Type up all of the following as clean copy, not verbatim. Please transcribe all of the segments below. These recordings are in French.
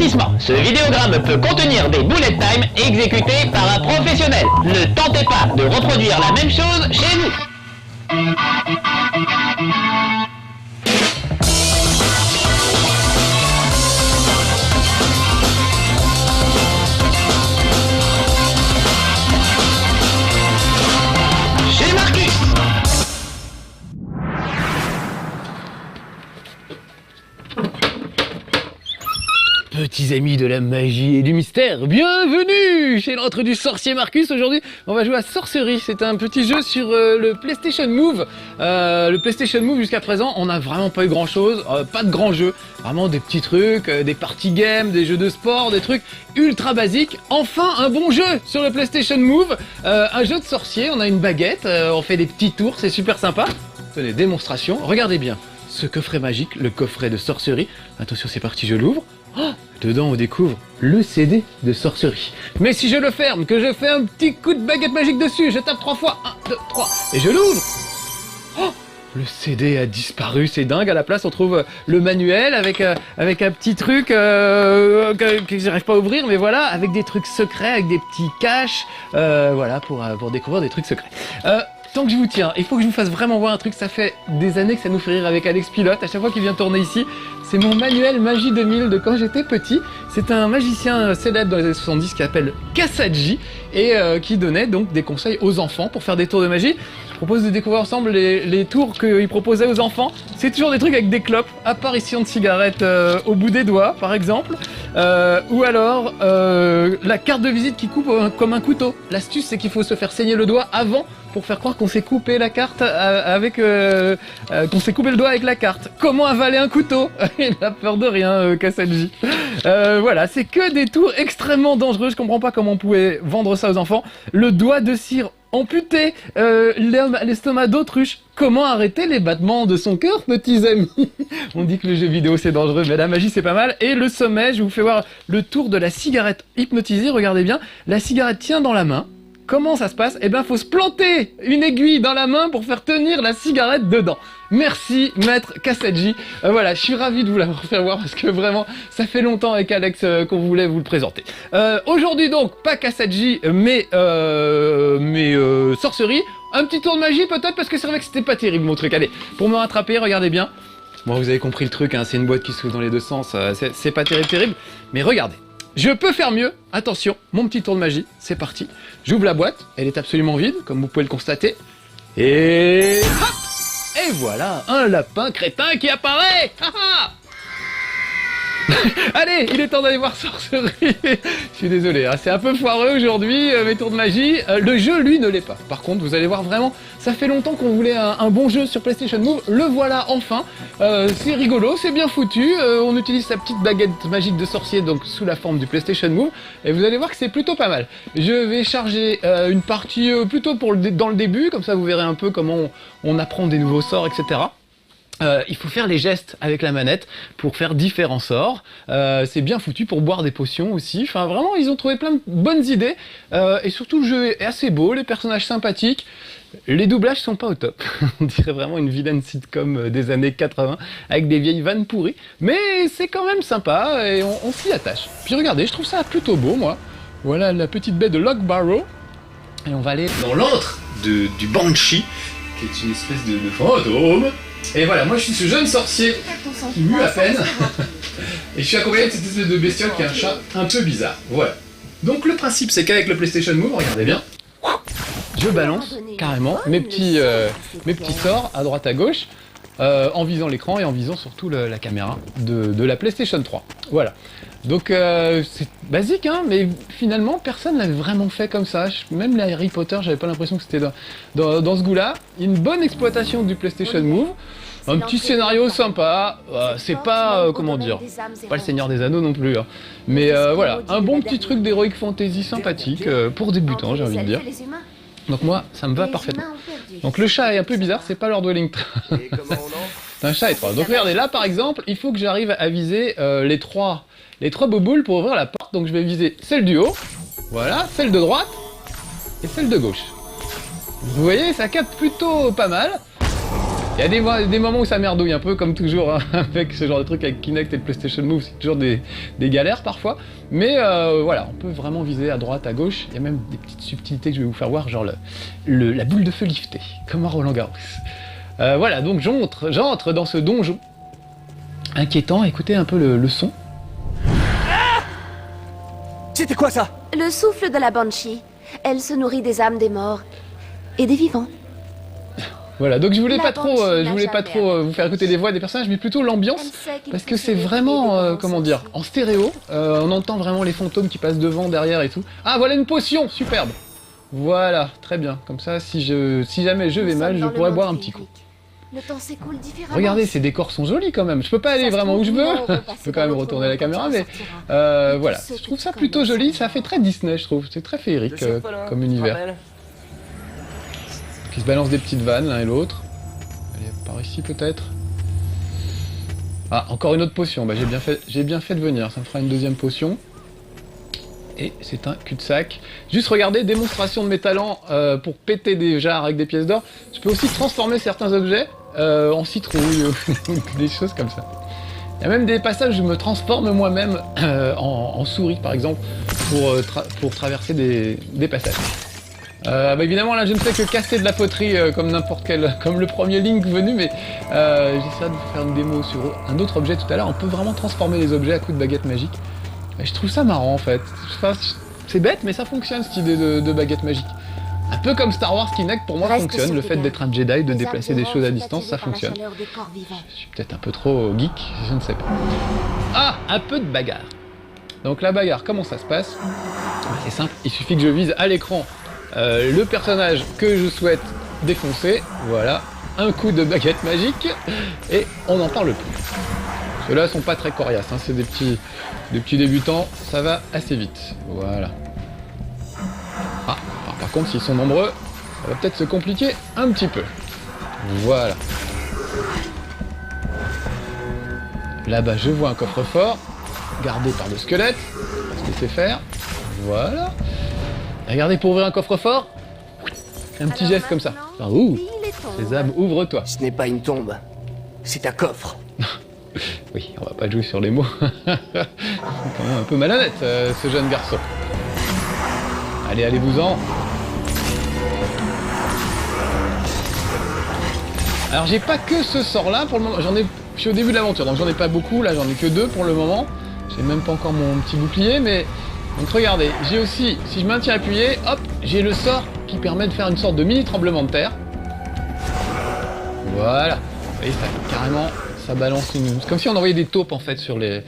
Avertissement, ce vidéogramme peut contenir des bullet time exécutés par un professionnel. Ne tentez pas de reproduire la même chose chez vous. Chez Marcus. Petits amis de la magie et du mystère, bienvenue chez l'antre du sorcier Marcus. Aujourd'hui, on va jouer à Sorcery. C'est un petit jeu sur le PlayStation Move. Le PlayStation Move, jusqu'à présent, on n'a vraiment pas eu grand chose, pas de grands jeux. Vraiment des petits trucs, des party games, des jeux de sport, des trucs ultra basiques. Enfin, un bon jeu sur le PlayStation Move. Un jeu de sorcier, on a une baguette, on fait des petits tours, c'est super sympa. Tenez, démonstration, regardez bien. Ce coffret magique, le coffret de Sorcery. Attention, c'est parti, je l'ouvre. Oh, dedans, on découvre le CD de Sorcery. Mais si je le ferme, que je fais un petit coup de baguette magique dessus, je tape 3 fois, 1, 2, 3, et je l'ouvre. Oh, le CD a disparu, c'est dingue. À la place, on trouve le manuel avec un petit truc que j'arrive pas à ouvrir, mais voilà, avec des trucs secrets, avec des petits caches, voilà, pour découvrir des trucs secrets. Tant que je vous tiens, il faut que je vous fasse vraiment voir un truc. Ça fait des années que ça nous fait rire avec Alex Pilote. À chaque fois qu'il vient tourner ici, c'est mon manuel Magie 2000 de quand j'étais petit. C'est un magicien célèbre dans les années 70 qui s'appelle Kassadji et qui donnait donc des conseils aux enfants pour faire des tours de magie. Je propose de découvrir ensemble les tours qu'il proposait aux enfants. C'est toujours des trucs avec des clopes, apparition de cigarettes au bout des doigts par exemple, ou alors la carte de visite qui coupe comme un couteau. L'astuce, c'est qu'il faut se faire saigner le doigt avant pour faire croire qu'on s'est coupé la carte qu'on s'est coupé le doigt avec la carte. Comment avaler un couteau? Il n'a peur de rien, Kassadji. Voilà, c'est que des tours extrêmement dangereux. Je comprends pas comment on pouvait vendre ça aux enfants. Le doigt de cire amputé, l'estomac d'autruche. Comment arrêter les battements de son cœur, petits amis? On dit que le jeu vidéo c'est dangereux, mais la magie c'est pas mal. Et le sommet, je vous fais voir le tour de la cigarette hypnotisée. Regardez bien, la cigarette tient dans la main. Comment ça se passe? Eh ben, faut se planter une aiguille dans la main pour faire tenir la cigarette dedans. Merci, maître Kassadji. Voilà, je suis ravi de vous l'avoir fait voir parce que vraiment, ça fait longtemps avec Alex qu'on voulait vous le présenter. Aujourd'hui donc, pas Kassadji, mais Sorcery. Un petit tour de magie peut-être parce que c'est vrai que c'était pas terrible mon truc. Allez, pour me rattraper, regardez bien. Bon, vous avez compris le truc, hein, c'est une boîte qui s'ouvre dans les deux sens. C'est pas terrible, mais regardez. Je peux faire mieux, attention, mon petit tour de magie, c'est parti. J'ouvre la boîte, elle est absolument vide, comme vous pouvez le constater. Et hop! Et voilà, un lapin crétin qui apparaît. Allez, il est temps d'aller voir Sorcery. Je suis désolé, hein, c'est un peu foireux aujourd'hui, mes tours de magie. Le jeu, lui, ne l'est pas. Par contre, vous allez voir vraiment, ça fait longtemps qu'on voulait un bon jeu sur PlayStation Move. Le voilà enfin. C'est rigolo, c'est bien foutu. On utilise sa petite baguette magique de sorcier, donc sous la forme du PlayStation Move. Et vous allez voir que c'est plutôt pas mal. Je vais charger une partie plutôt dans le début, comme ça vous verrez un peu comment on apprend des nouveaux sorts, etc. Il faut faire les gestes avec la manette pour faire différents sorts. C'est bien foutu pour boire des potions aussi. Enfin, vraiment, ils ont trouvé plein de bonnes idées. Et surtout, le jeu est assez beau, les personnages sympathiques. Les doublages sont pas au top. On dirait vraiment une vilaine sitcom des années 80 avec des vieilles vannes pourries. Mais c'est quand même sympa et on s'y attache. Puis regardez, je trouve ça plutôt beau, moi. Voilà la petite baie de Lockbarrow. Et on va aller dans l'antre du Banshee, qui est une espèce de fantôme. Et voilà, moi je suis ce jeune sorcier qui mue à peine. Et je suis accompagné de cette espèce de bestiole qui est un chat un peu bizarre. Voilà. Donc le principe c'est qu'avec le PlayStation Move, regardez bien, je balance carrément mes petits sorts à droite à gauche, en visant l'écran et en visant surtout la caméra de la PlayStation 3. Voilà. Donc c'est basique, hein, mais finalement personne l'avait vraiment fait comme ça. Même les Harry Potter, j'avais pas l'impression que c'était dans ce goût-là. Une bonne exploitation du PlayStation Move, un petit scénario sympa. C'est pas comment dire, pas le Seigneur des Anneaux non plus, hein. Mais voilà, un bon petit truc d'Heroic Fantasy sympathique pour débutants, j'ai envie de dire. Donc moi, ça me va parfaitement. Donc le chat est un peu bizarre, c'est pas Lord Wellington. C'est un chat étroit. Donc regardez, là par exemple, il faut que j'arrive à viser les trois bouboules pour ouvrir la porte. Donc je vais viser celle du haut, voilà, celle de droite et celle de gauche. Vous voyez, ça capte plutôt pas mal. Il y a des moments où ça merdouille un peu, comme toujours, hein, avec ce genre de truc avec Kinect et le PlayStation Move, c'est toujours des galères parfois. Mais voilà, on peut vraiment viser à droite, à gauche. Il y a même des petites subtilités que je vais vous faire voir, genre la boule de feu liftée, comme à Roland Garros. Voilà, donc j'entre dans ce donjon. Inquiétant, écoutez un peu le son. C'était quoi ça? Le souffle de la Banshee. Elle se nourrit des âmes des morts et des vivants. Voilà, donc je voulais La pas trop, Banshee vous faire écouter les voix des personnages, mais plutôt l'ambiance, parce que c'est vraiment, comment dire, en stéréo. On entend vraiment les fantômes qui passent devant, derrière et tout. Ah, voilà une potion, superbe. Voilà, très bien. Comme ça, si jamais je vais mal, je pourrais boire un petit coup. Le temps s'écoule différemment. Regardez, ces décors sont jolis quand même. Je peux pas aller vraiment où je veux. Je peux quand même retourner la caméra, mais voilà. Je trouve ça plutôt joli. Ça fait très Disney, je trouve. C'est très féerique comme univers. Qui se balancent des petites vannes l'un et l'autre. Allez, par ici peut-être. Ah, encore une autre potion. Bah, j'ai bien fait de venir. Ça me fera une deuxième potion. Et c'est un cul-de-sac. Juste regardez, démonstration de mes talents pour péter des jarres avec des pièces d'or. Je peux aussi transformer certains objets en citrouille ou des choses comme ça. Il y a même des passages où je me transforme moi-même en souris, par exemple, pour traverser des passages. Bah évidemment, là, je ne fais que casser de la poterie comme n'importe quel, comme le premier Link venu, mais j'essaie de vous faire une démo sur un autre objet tout à l'heure. On peut vraiment transformer les objets à coups de baguette magique. Et je trouve ça marrant en fait. Enfin, c'est bête, mais ça fonctionne cette idée de baguette magique. Un peu comme Star Wars Kinect pour moi fonctionne. Le fait d'être un Jedi, de déplacer des choses à distance, ça fonctionne. Je suis peut-être un peu trop geek, je ne sais pas. Ah, un peu de bagarre. Donc la bagarre, comment ça se passe? C'est simple, il suffit que je vise à l'écran le personnage que je souhaite défoncer. Voilà, un coup de baguette magique et on n'en parle plus. Ceux-là sont pas très coriaces, hein, c'est des petits débutants, ça va assez vite. Voilà. Ah, alors par contre, s'ils sont nombreux, ça va peut-être se compliquer un petit peu. Voilà. Là-bas, je vois un coffre-fort, gardé par le squelette, parce que c'est faire. Voilà. Regardez, pour ouvrir un coffre-fort, un petit geste comme ça. Genre, ouh, Sésame, ouvre-toi. Ce n'est pas une tombe, c'est un coffre. Oui, on va pas jouer sur les mots. C'est quand même un peu malhonnête, ce jeune garçon. Allez, allez-vous-en. Alors, j'ai pas que ce sort-là pour le moment. Je suis au début de l'aventure, donc j'en ai pas beaucoup. Là, j'en ai que 2 pour le moment. J'ai même pas encore mon petit bouclier, mais... Donc regardez, j'ai aussi, si je maintiens appuyé, hop, j'ai le sort qui permet de faire une sorte de mini tremblement de terre. Voilà. Vous voyez, ça, carrément... Ça balance une... C'est comme si on envoyait des taupes en fait sur les...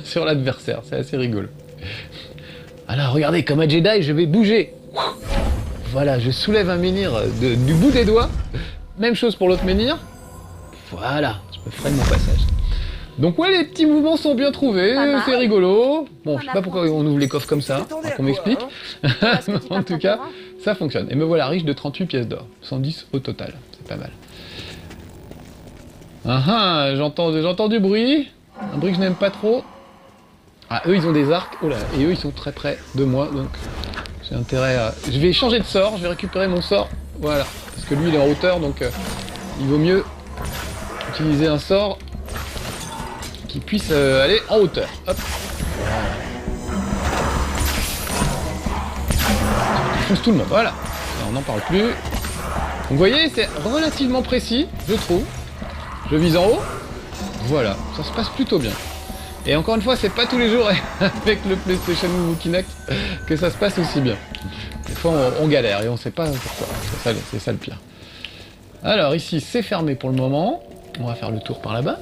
sur l'adversaire, c'est assez rigolo. Alors regardez, comme un Jedi, je vais bouger. Voilà, je soulève un menhir du bout des doigts. Même chose pour l'autre menhir. Voilà, je me freine mon passage. Donc ouais, les petits mouvements sont bien trouvés, c'est rigolo. Bon, je sais pas pourquoi on ouvre les coffres comme ça, qu'on m'explique. En tout cas, ça fonctionne. Et me voilà riche de 38 pièces d'or, 110 au total, c'est pas mal. Ah ah, j'entends du bruit, un bruit que je n'aime pas trop. Ah, eux ils ont des arcs, oh là, et eux ils sont très près de moi, donc j'ai intérêt à... Je vais changer de sort, je vais récupérer mon sort, voilà. Parce que lui il est en hauteur, donc il vaut mieux utiliser un sort qui puisse aller en hauteur. Hop. Voilà. Je fonce tout le monde, voilà. Et on n'en parle plus. Donc vous voyez, c'est relativement précis, je trouve. Je vise en haut, voilà, ça se passe plutôt bien. Et encore une fois, c'est pas tous les jours avec le PlayStation Move ou Kinect que ça se passe aussi bien. Des fois, on galère et on sait pas pourquoi. C'est ça le pire. Alors ici, c'est fermé pour le moment. On va faire le tour par là-bas.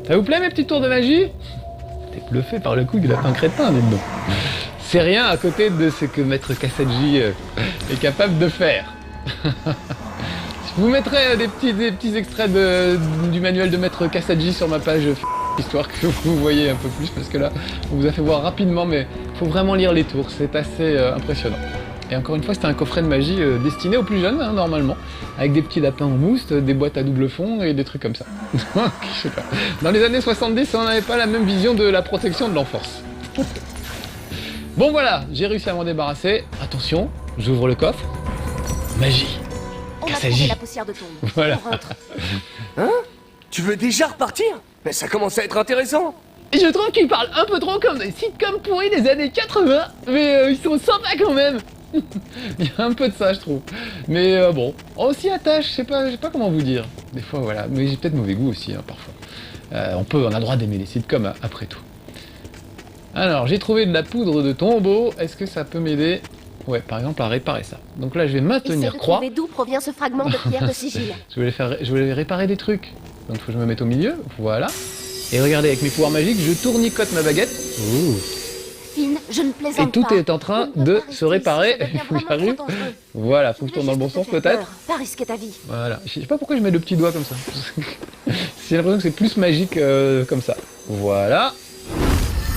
Ça vous plaît mes petits tours de magie? T'es bluffé par le coup du lapin crétin, dites donc. C'est rien à côté de ce que Maître Kassadji est capable de faire. Je vous mettrai des petits extraits du manuel de Maître Kassadji sur ma page histoire que vous voyez un peu plus, parce que là, on vous a fait voir rapidement, mais il faut vraiment lire les tours, c'est assez impressionnant. Et encore une fois, c'était un coffret de magie destiné aux plus jeunes, hein, normalement, avec des petits lapins en mousse, des boîtes à double fond et des trucs comme ça. Je sais pas. Dans les années 70, on n'avait pas la même vision de la protection de l'enfance. Bon voilà, j'ai réussi à m'en débarrasser. Attention, j'ouvre le coffre. Magie. s'agit. La poussière de tombe. Voilà. On rentre. Hein? Tu veux déjà repartir? Mais ça commence à être intéressant. Et je trouve qu'ils parlent un peu trop comme des sitcoms pourris des années 80, mais ils sont sympas quand même. Il y a un peu de ça, je trouve. Mais bon, on s'y attache, je sais pas comment vous dire. Des fois, voilà, mais j'ai peut-être mauvais goût aussi, hein, parfois. On a le droit d'aimer les sitcoms, après tout. Alors, j'ai trouvé de la poudre de tombeau. Est-ce que ça peut m'aider? Ouais, par exemple, à réparer ça. Donc là, je vais maintenir Essaie de croix. trouver d'où provient ce fragment de pierre de sigil. Je voulais réparer des trucs. Donc, faut que je me mette au milieu. Voilà. Et regardez, avec mes pouvoirs magiques, je tournicote ma baguette. Ouh. Finn, je ne plaisante Et tout pas. est en train On ne peut de pas se rester réparer. ici, ça devient Il faut que vraiment j'arrive. trop dangereux. Voilà, faut que je Je tourne dans le bon voulais sens juste te faire peut-être. peur, pas risquer ta vie. Voilà. Je sais pas pourquoi je mets le petit doigt comme ça. J'ai l'impression que c'est plus magique comme ça. Voilà.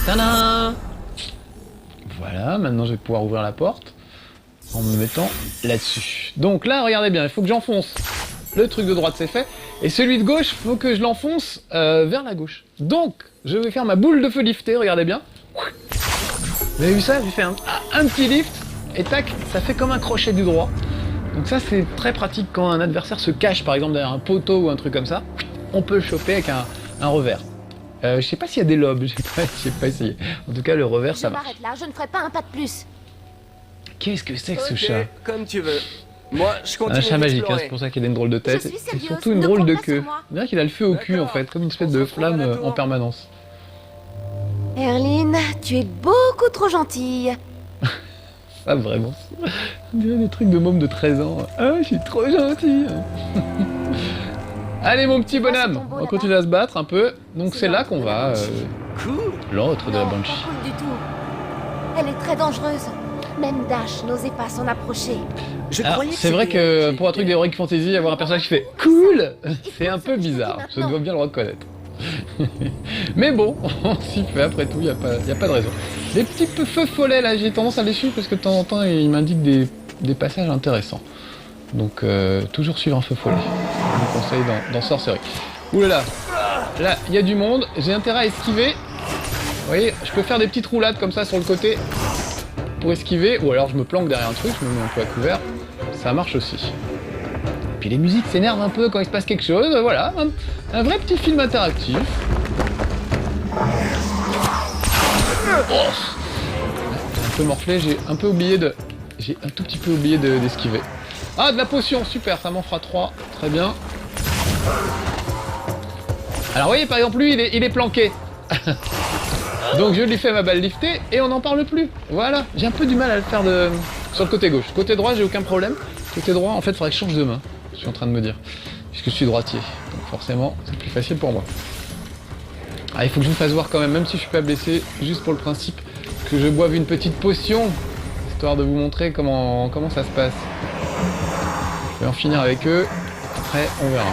Tadam! Voilà, maintenant je vais pouvoir ouvrir la porte en me mettant là-dessus. Donc là, regardez bien, il faut que j'enfonce. Le truc de droite c'est fait. Et celui de gauche, il faut que je l'enfonce vers la gauche. Donc, je vais faire ma boule de feu liftée, regardez bien. Vous avez vu ça? J'ai fait un petit lift, et tac, ça fait comme un crochet du droit. Donc ça, c'est très pratique quand un adversaire se cache, par exemple, derrière un poteau ou un truc comme ça. On peut le choper avec un revers. Je sais pas s'il y a des lobes, j'ai pas essayé. En tout cas, le revers, ça Je marche. m'arrête là, je ne ferai pas un pas de plus. Qu'est-ce que c'est que ce Ok, chat? comme tu veux. Moi, je continue Un chat magique, hein, d'explorer. c'est pour ça qu'il a une drôle de tête. Je suis Et sérieuse, surtout une ne drôle compte de pas queue. sur moi. On dirait qu'il a le feu au cul en D'accord. fait, comme une espèce On de se retrouve à la flamme tour. en permanence. Erline, tu es beaucoup trop gentille. Ah vraiment, on dirait des trucs de môme de 13 ans. Ah, je suis trop gentil. Allez mon petit bonhomme, tombeau on là-bas. continue à se battre un peu. Donc c'est là qu'on va, Cool. l'autre de la Non, Banshee. pas cool du tout. Elle est très dangereuse. Même Dash n'osait pas s'en approcher. Je Alors, croyais c'est vrai c'était que un pour un truc d'Heroic Fantasy, avoir un personnage qui fait cool, c'est un peu bizarre, je dois bien le reconnaître. Mais bon, on s'y fait après tout, y a pas de raison. Les petits feux follets là, j'ai tendance à les suivre parce que de temps en temps ils m'indiquent des passages intéressants. Donc toujours suivre un feu follet, je vous conseille dans Sorcery. Oulala, là il y a du monde, j'ai intérêt à esquiver. Vous voyez, je peux faire des petites roulades comme ça sur le côté pour esquiver, ou alors je me planque derrière un truc, je me mets un peu à couvert, ça marche aussi. Puis les musiques s'énervent un peu quand il se passe quelque chose, voilà, un vrai petit film interactif. Oh, j'ai un peu morflé, j'ai un tout petit peu oublié d'esquiver. Ah, de la potion, super, ça m'en fera 3, très bien. Alors vous voyez, par exemple, lui, il est planqué. Donc je lui fais ma balle liftée et on n'en parle plus. Voilà, j'ai un peu du mal à le faire sur le côté gauche. Côté droit, j'ai aucun problème. Côté droit, en fait, il faudrait que je change de main. Je suis en train de me dire. Puisque je suis droitier. Donc forcément, c'est plus facile pour moi. Ah, il faut que je vous fasse voir quand même si je suis pas blessé, juste pour le principe que je boive une petite potion, histoire de vous montrer comment ça se passe. Je vais en finir avec eux. Après, on verra.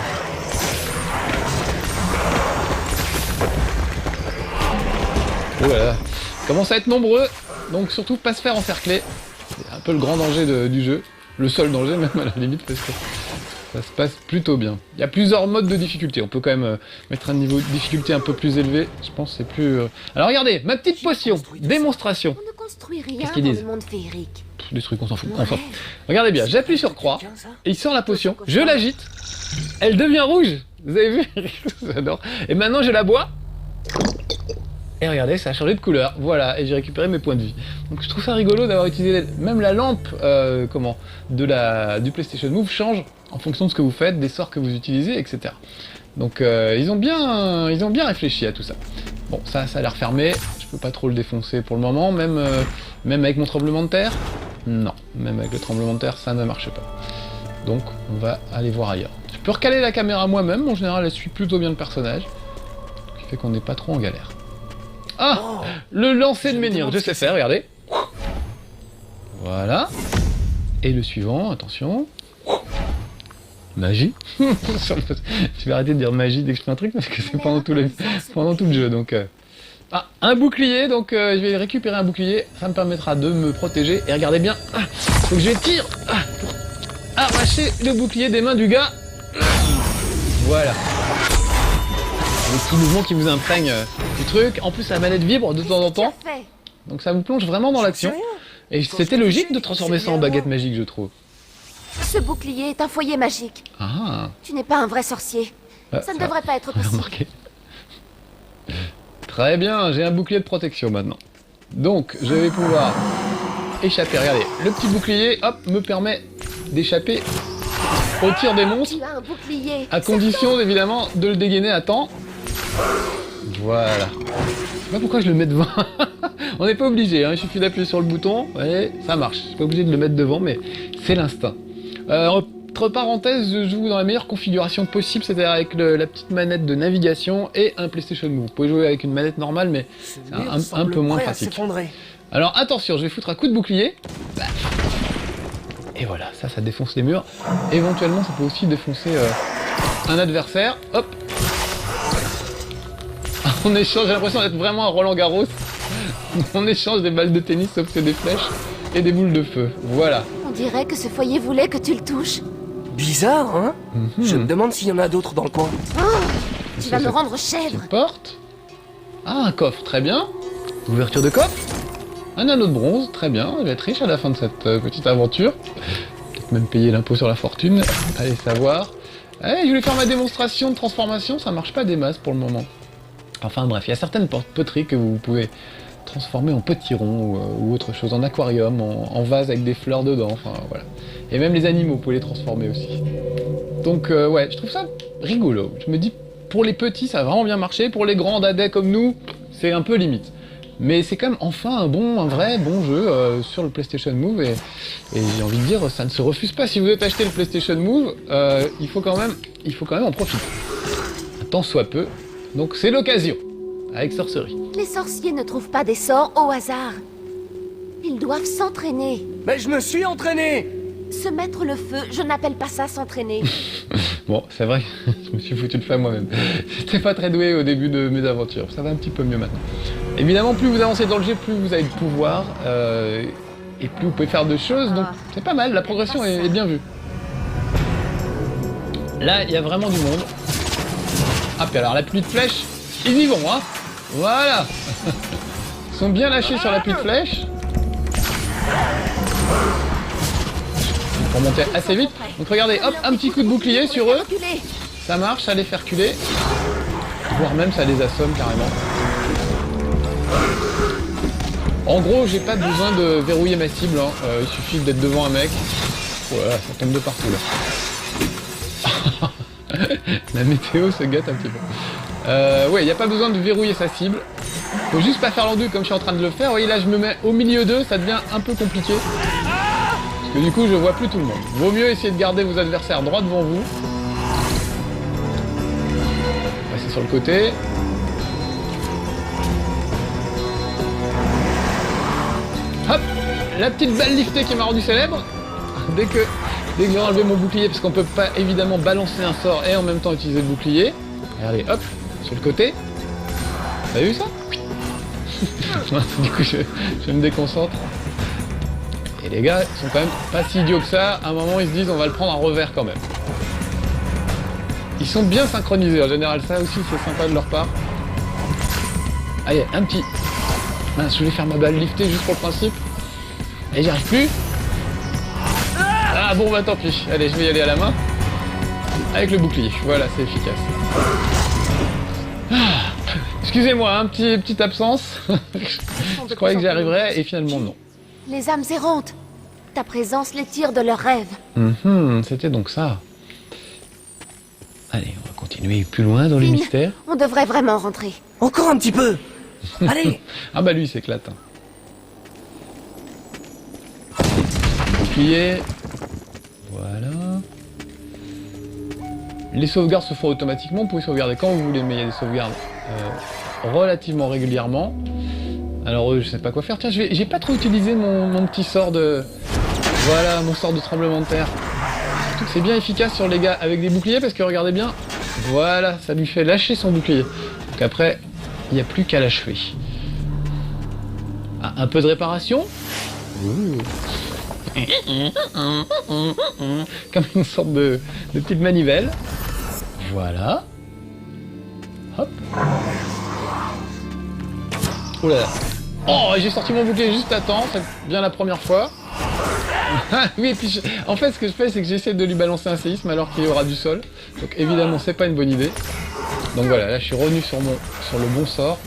Voilà. Commence à être nombreux, donc surtout pas se faire encercler. C'est un peu le grand danger du jeu. Le seul danger même à la limite parce que ça se passe plutôt bien. Il y a plusieurs modes de difficulté. On peut quand même mettre un niveau de difficulté un peu plus élevé. Je pense que c'est plus... Alors regardez, ma petite potion, démonstration. On ne construit rien Qu'est-ce qu'ils dans disent le monde féerique. Des trucs, on s'en fout. Ouais. Enfin, regardez bien, j'appuie sur croix, Quelqu'un, ça et il sort la potion, je l'agite, elle devient rouge. Vous avez vu? J'adore. Et maintenant je la bois. Et regardez, ça a changé de couleur. Voilà, et j'ai récupéré mes points de vie. Donc je trouve ça rigolo d'avoir utilisé même la lampe du PlayStation Move change en fonction de ce que vous faites, des sorts que vous utilisez, etc. Donc ils ont bien réfléchi à tout ça. Bon, ça a l'air fermé. Je peux pas trop le défoncer pour le moment, même avec mon tremblement de terre. Non, même avec le tremblement de terre, ça ne marche pas. Donc on va aller voir ailleurs. Je peux recaler la caméra moi-même. En général, elle suit plutôt bien le personnage, ce qui fait qu'on n'est pas trop en galère. Ah, Oh, le lancer de me menhir, demande je ce sais que faire, regardez. Voilà. Et le suivant, attention. Magie. Je vais arrêter de dire magie dès que je fais un truc parce que c'est pendant tout le jeu. Donc, Ah, un bouclier, donc je vais récupérer un bouclier. Ça me permettra de me protéger. Et regardez bien, faut que je tire pour arracher le bouclier des mains du gars. Voilà. Les petits mouvements qui vous imprègnent du truc. En plus, la manette vibre de temps en temps. Qu'est-ce que tu as fait? Donc ça vous plonge vraiment dans l'action. c'est rien. Et c'était logique de transformer ça en baguette magique, je trouve. Ce bouclier est un foyer magique. Ah, Tu n'es pas un vrai sorcier. Ça ne devrait pas être j'ai possible. remarqué. Très bien, j'ai un bouclier de protection maintenant. Donc, je vais pouvoir échapper. Regardez, le petit bouclier, hop, me permet d'échapper au tir des monstres, Tu as un bouclier. à condition évidemment de le dégainer à temps. Voilà. Je sais pas pourquoi je le mets devant. On n'est pas obligé, hein. Il suffit d'appuyer sur le bouton et ça marche. Je suis pas obligé de le mettre devant, mais c'est l'instinct. Entre parenthèses, je joue dans la meilleure configuration possible, c'est-à-dire avec la petite manette de navigation et un PlayStation Move. Vous pouvez jouer avec une manette normale, mais c'est un peu moins pratique. Alors attention, je vais foutre un coup de bouclier. Et voilà, ça défonce les murs. Éventuellement, ça peut aussi défoncer un adversaire. Hop. On échange, j'ai l'impression d'être vraiment un Roland Garros. On échange des balles de tennis, sauf que c'est des flèches et des boules de feu. Voilà. On dirait que ce foyer voulait que tu le touches. Bizarre, hein? Je me demande s'il y en a d'autres dans le coin. Oh, tu vas me rendre chèvre. Une porte. Ah, un coffre, très bien. Ouverture de coffre. Un anneau de bronze, très bien. Je vais être riche à la fin de cette petite aventure. Peut-être même payer l'impôt sur la fortune. Allez savoir. Allez, je voulais faire ma démonstration de transformation, ça marche pas des masses pour le moment. Enfin bref, il y a certaines poteries que vous pouvez transformer en petits ronds ou autre chose, en aquarium, en vase avec des fleurs dedans, enfin voilà. Et même les animaux, vous pouvez les transformer aussi. Donc ouais, je trouve ça rigolo. Je me dis, pour les petits, ça a vraiment bien marché. Pour les grands dadais comme nous, c'est un peu limite. Mais c'est quand même enfin un vrai bon jeu sur le PlayStation Move et j'ai envie de dire, ça ne se refuse pas. Si vous êtes acheté le PlayStation Move, il faut quand même en profiter. Tant soit peu. Donc c'est l'occasion, avec sorcerie. Les sorciers ne trouvent pas des sorts au hasard. Ils doivent s'entraîner. Mais je me suis entraîné! Se mettre le feu, je n'appelle pas ça s'entraîner. Bon, c'est vrai, je me suis foutu de faire moi-même. J'étais pas très doué au début de mes aventures, ça va un petit peu mieux maintenant. Évidemment, plus vous avancez dans le jeu, plus vous avez de pouvoir, et plus vous pouvez faire de choses, donc c'est pas mal, la progression est bien vue. Là, il y a vraiment du monde. Ah, puis alors la pluie de flèches, ils y vont, hein. Voilà. Ils sont bien lâchés sur la pluie de flèches. Pour monter assez vite. Donc regardez, hop, un petit coup de bouclier sur eux. Ça marche, ça les fait reculer. Voire même ça les assomme carrément. En gros, j'ai pas besoin de verrouiller ma cible, hein. Il suffit d'être devant un mec. Voilà, ça tombe de partout là. La météo se gâte un petit peu. Ouais, il n'y a pas besoin de verrouiller sa cible. Faut juste pas faire l'enduit comme je suis en train de le faire. Vous voyez, là, je me mets au milieu d'eux, ça devient un peu compliqué. Parce que du coup, je vois plus tout le monde. Vaut mieux essayer de garder vos adversaires droit devant vous. Passer sur le côté. Hop, la petite balle liftée qui m'a rendu célèbre. Dès que j'ai enlevé mon bouclier, parce qu'on peut pas évidemment balancer un sort et en même temps utiliser le bouclier. Regardez, hop, sur le côté. Vous avez vu ça? Du coup, je me déconcentre. Et les gars, ils sont quand même pas si idiots que ça. À un moment, ils se disent, on va le prendre à revers quand même. Ils sont bien synchronisés. En général, ça aussi, c'est sympa de leur part. Allez, un petit. Mince, je voulais faire ma balle liftée juste pour le principe. Et j'y arrive plus. Ah bon, bah tant pis. Allez, je vais y aller à la main. Avec le bouclier. Voilà, c'est efficace. Ah, excusez-moi, hein, petite absence. Je croyais que j'y arriverais et finalement non. Les âmes errantes. Ta présence les tire de leurs rêves. C'était donc ça. Allez, on va continuer plus loin dans le Finn, mystère. on devrait vraiment rentrer. Encore un petit peu! Allez! Ah bah lui, il s'éclate. Bouclier. Voilà. Les sauvegardes se font automatiquement. Vous pouvez sauvegarder quand vous voulez, mais il y a des sauvegardes relativement régulièrement. Alors je sais pas quoi faire. Tiens, j'ai pas trop utilisé mon petit sort de... Voilà, mon sort de tremblement de terre. Surtout que c'est bien efficace sur les gars avec des boucliers, parce que regardez bien, voilà, ça lui fait lâcher son bouclier. Donc après, il n'y a plus qu'à l'achever. Ah, un peu de réparation. Comme une sorte de petite manivelle. Voilà. Hop. Oh là là. Oh, j'ai sorti mon bouclier juste à temps, c'est bien la première fois. Oui, et puis en fait, ce que je fais, c'est que j'essaie de lui balancer un séisme alors qu'il y aura du sol. Donc évidemment, c'est pas une bonne idée. Donc voilà, là, je suis revenu sur le bon sort.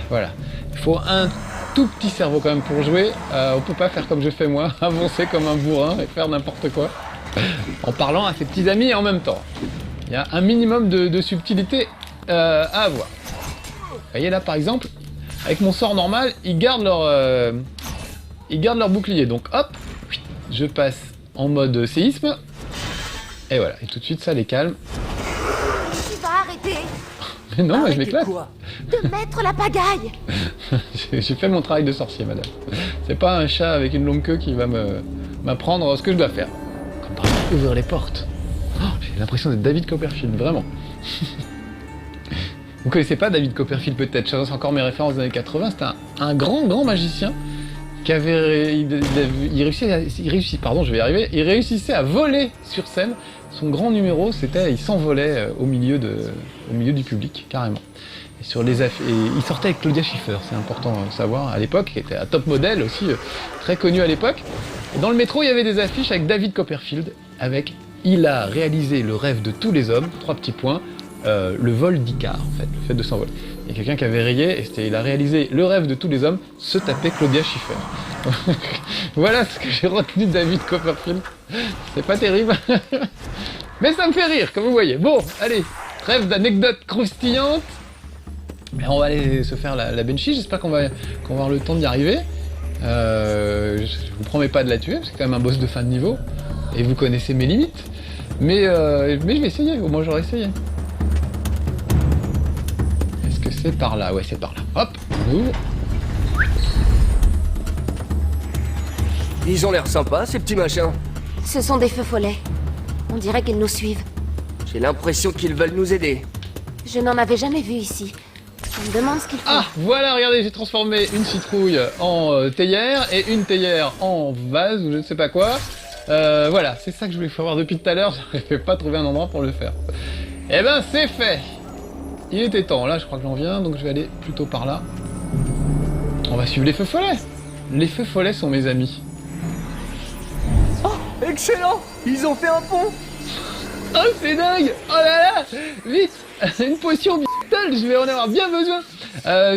Voilà. Il faut un tout petit cerveau quand même pour jouer. On peut pas faire comme je fais moi, avancer comme un bourrin et faire n'importe quoi. En parlant à ses petits amis en même temps. Il y a un minimum de subtilité à avoir. Vous voyez là, par exemple, avec mon sort normal, ils gardent leur bouclier. Donc hop, je passe en mode séisme. Et voilà, et tout de suite ça les calme. Tu vas arrêter Mais non, moi, je Arrêtez m'éclate. quoi? de mettre la pagaille. J'ai fait mon travail de sorcier, madame. C'est pas un chat avec une longue queue qui va m'apprendre ce que je dois faire. Comme par exemple ouvrir les portes. Oh, j'ai l'impression d'être David Copperfield, vraiment. Vous connaissez pas David Copperfield peut-être, je encore mes références des années 80, c'était un grand magicien qui avait... Il réussissait à voler sur scène. Son grand numéro, c'était il s'envolait au milieu du public, carrément. Et sur les et il sortait avec Claudia Schiffer, c'est important de savoir, à l'époque, qui était un top modèle aussi, très connu à l'époque. Et dans le métro, il y avait des affiches avec David Copperfield, avec « Il a réalisé le rêve de tous les hommes », 3 petits points, le vol d'Icare, en fait, le fait de s'envoler. Il y a quelqu'un qui avait rayé, et c'était « Il a réalisé le rêve de tous les hommes », se tapait Claudia Schiffer. Voilà ce que j'ai retenu de David Copperfield. C'est pas terrible. Mais ça me fait rire, comme vous voyez. Bon, allez, trêve d'anecdotes croustillantes. Et on va aller se faire la Banshee, j'espère qu'on va avoir le temps d'y arriver. Je vous promets pas de la tuer, parce que c'est quand même un boss de fin de niveau. Et vous connaissez mes limites. Mais je vais essayer, au moins j'aurais essayé. Est-ce que c'est par là? Ouais, c'est par là. Hop, on ouvre. Ils ont l'air sympas, ces petits machins. Ce sont des feux follets. On dirait qu'ils nous suivent. J'ai l'impression qu'ils veulent nous aider. Je n'en avais jamais vu ici. Je me demande ce qu'ils font. Ah, voilà, regardez, j'ai transformé une citrouille en théière et une théière en vase ou je ne sais pas quoi. Voilà, c'est ça que je voulais faire voir depuis tout à l'heure, j'arrivais pas à trouver un endroit pour le faire. Eh ben, c'est fait. Il était temps, là je crois que j'en viens, donc je vais aller plutôt par là. On va suivre les feux follets. Les feux follets sont mes amis. Oh, excellent! Ils ont fait un pont! Oh, c'est dingue! Oh là là! Vite! Une potion Beetle, je vais en avoir bien besoin!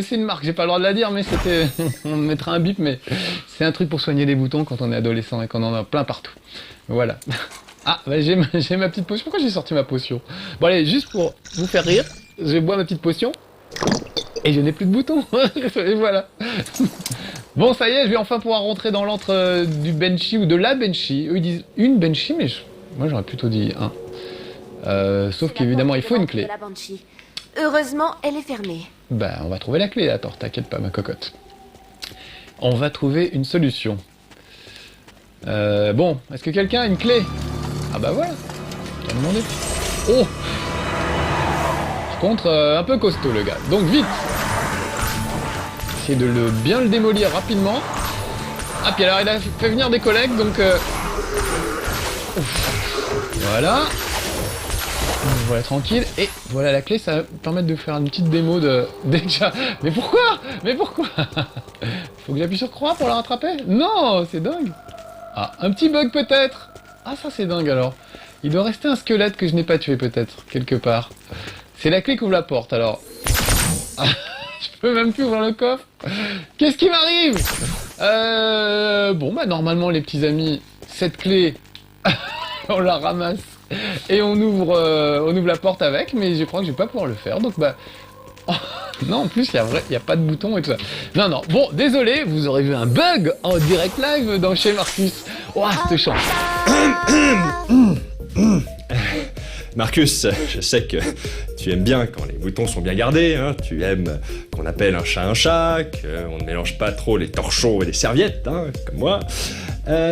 C'est une marque, j'ai pas le droit de la dire, mais c'était... on mettra un bip, mais c'est un truc pour soigner les boutons quand on est adolescent et qu'on en a plein partout. Voilà. Ah, bah j'ai ma petite potion. Pourquoi j'ai sorti ma potion? Bon allez, juste pour vous faire rire, je bois ma petite potion. Et je n'ai plus de boutons. Et voilà. Bon, ça y est, je vais enfin pouvoir rentrer dans l'antre du Banshee ou de la Banshee. Eux, ils disent une Banshee, mais moi, j'aurais plutôt dit un. Sauf qu'évidemment, il faut une clé. De la Banshee. Heureusement, elle est fermée. Bah, on va trouver la clé, attends, t'inquiète pas, ma cocotte. On va trouver une solution. Bon, est-ce que quelqu'un a une clé? Ah bah voilà. T'as demandé. Oh! Par contre, un peu costaud, le gars. Donc, vite! Essayer de bien le démolir rapidement. Ah, puis alors, il a fait venir des collègues, donc... Voilà. Voilà, tranquille. Et voilà la clé, ça va permettre de faire une petite démo de... Déjà... Mais pourquoi? Mais pourquoi? Faut que j'appuie sur croix pour la rattraper? Non, c'est dingue. Ah, un petit bug peut-être. Ah, ça c'est dingue alors. Il doit rester un squelette que je n'ai pas tué peut-être, quelque part. C'est la clé qui ouvre la porte, alors... Ah, je peux même plus ouvrir le coffre. Qu'est-ce qui m'arrive? Bon, bah normalement les petits amis, cette clé, on la ramasse et on ouvre la porte avec, mais je crois que je vais pas pouvoir le faire, donc bah... Oh, non, en plus, il y a pas de bouton et tout ça. Non, non, bon, désolé, vous aurez vu un bug en direct live dans chez Marcus. Oh, cette chance. Marcus, je sais que tu aimes bien quand les boutons sont bien gardés, hein. Tu aimes qu'on appelle un chat, qu'on ne mélange pas trop les torchons et les serviettes, hein, comme moi.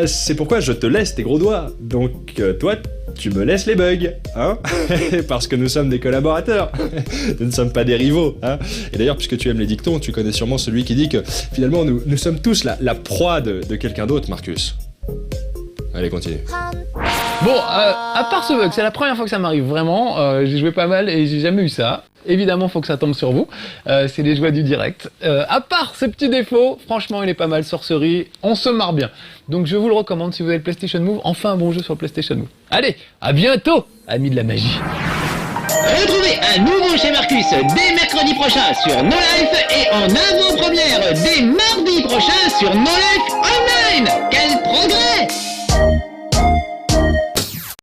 C'est pourquoi je te laisse tes gros doigts. Donc toi, tu me laisses les bugs, hein. Parce que nous sommes des collaborateurs. Nous ne sommes pas des rivaux, hein. Et d'ailleurs, puisque tu aimes les dictons, tu connais sûrement celui qui dit que finalement nous sommes tous la proie de quelqu'un d'autre, Marcus. Allez, continue. Bon, à part ce bug, c'est la première fois que ça m'arrive vraiment. J'ai joué pas mal et j'ai jamais eu ça. Évidemment, faut que ça tombe sur vous. C'est les joies du direct. À part ce petit défaut, franchement, il est pas mal. Sorcerie, on se marre bien. Donc, je vous le recommande si vous avez le PlayStation Move. Enfin, un bon jeu sur le PlayStation Move. Allez, à bientôt, amis de la magie. Retrouvez un nouveau chez Marcus dès mercredi prochain sur No Life et en avant-première dès mardi prochain sur No Life